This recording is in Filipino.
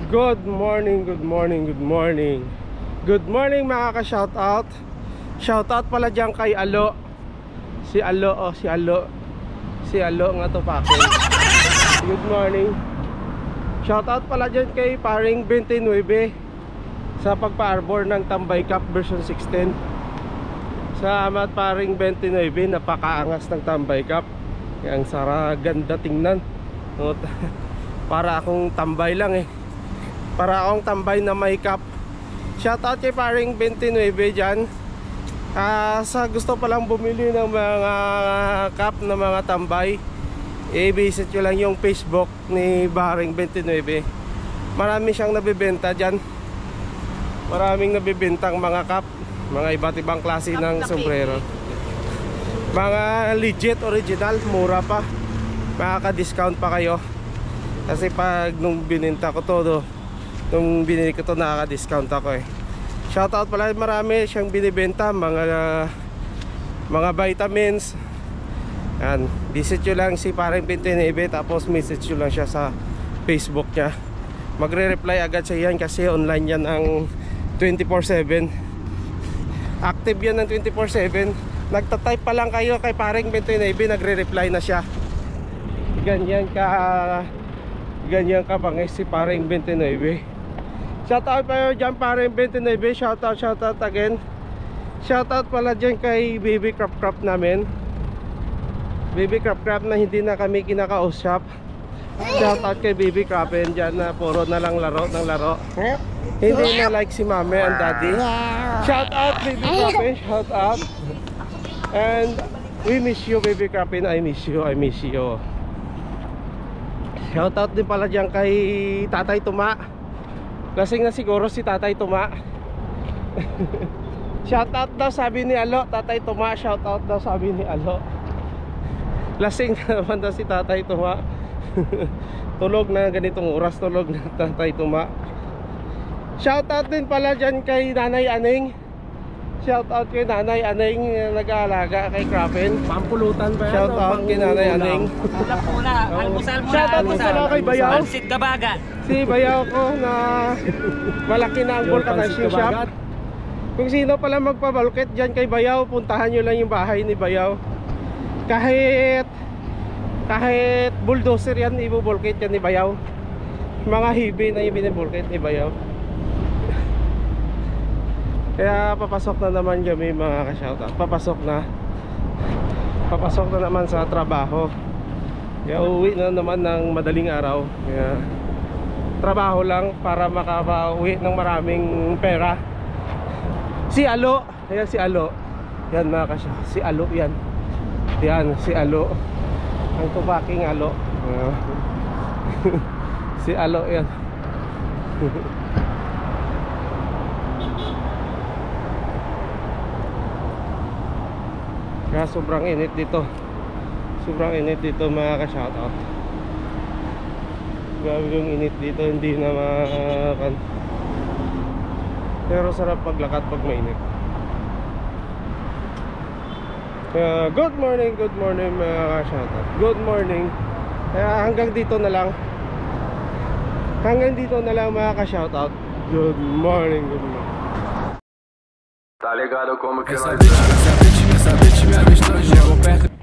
Good morning, good morning, good morning. Good morning mga ka-shoutout. Shoutout pala dyan kay Alo. Si Alo, si Alo. Si Alo nga to pakin. Good morning. Shoutout pala dyan kay paring 29 sa pagpa-arbor ng Tambay Cup version 16. Salamat paring 29, napakaangas ng Tambay Cup. Ang ganda tingnan. Para akong tambay lang eh. Para akong tambay na may cup. Shoutout kay paring 29 dyan. Sa gusto palang bumili ng mga cup na mga tambay, i-visit nyo lang yung Facebook ni paring 29. Marami siyang nabibenta dyan. Maraming nabibintang mga cup, mga iba't ibang klase ng sombrero. Mga legit, original, mura pa. Makaka-discount pa kayo. Kasi pag nung bininta ko to, nung binili ko to, nakaka-discount ako eh. Shoutout pala, marami siyang binibenta, mga vitamins. Yan, visit nyo lang si paring 29, tapos message nyo lang siya sa Facebook niya. Magre-reply agad siya yan kasi online yan ang 24/7. Active yan ng 24/7. Nagtatype pa lang kayo kay paring 29, nagre-reply na siya. Ganyan ka pangis si paring 29. Shoutout pa dyan paring 29. Shoutout again. Shoutout pala dyan kay Baby Crap namin. Baby Crap na hindi na kami kinakausap. Shoutout kay Baby Crap dyan na puro na lang laro ng laro. Hindi na like si mami and daddy. Shoutout Baby Crap, shoutout. And we miss you Baby Crap, I miss you, I miss you. Shoutout din pala dyan kay Tatay Tuma. Lasing na siguro si Tatay Tuma. Shoutout daw sabi ni Alo, Tatay Tuma. Shoutout daw sabi ni Alo. Lasing na naman daw si Tatay Tuma. Tulog na ganitong oras, tulog na Tatay Tuma. Shoutout din pala dyan kay Nanay Aning. Shoutout kay Nanay Aning, nag-aalaga kay Krapen. Pampulutan ba yan? Shoutout kay Nanay Aning. Almusal muna. Shoutout din pala kay Bayaw. Pansit Kabaga. Si Bayaw ko na malaki na ang vulcanizing shop. Kung sino pala magpabalkit dyan kay Bayaw, puntahan nyo lang yung bahay ni Bayaw. Kahit bulldozer yan, ibubulkit yan ni Bayaw. Mga hibi na yung binibulkit ni Bayaw. Kaya papasok na naman kami mga ka-shoutout. Papasok na naman sa trabaho. Kaya uuwi na naman ng madaling araw. Kaya trabaho lang para makauwi ng maraming pera. Si Alo, ayan si Alo. Yan mga ka-shoutout, si Alo yan. Yan si Alo. Ang tubaking Alo. Si Alo yan. Kaya sobrang init dito. Sobrang init dito mga ka-shoutout. Grabe yung init dito, hindi na makan. Pero sarap maglakad pag mainit. Kaya good morning mga ka-shoutout. Good morning. Kaya hanggang dito na lang. Hanggang dito na lang mga ka-shoutout. Good morning, good morning. Tá ligado como que nós é? Essa bitch me avistou, chegou perto.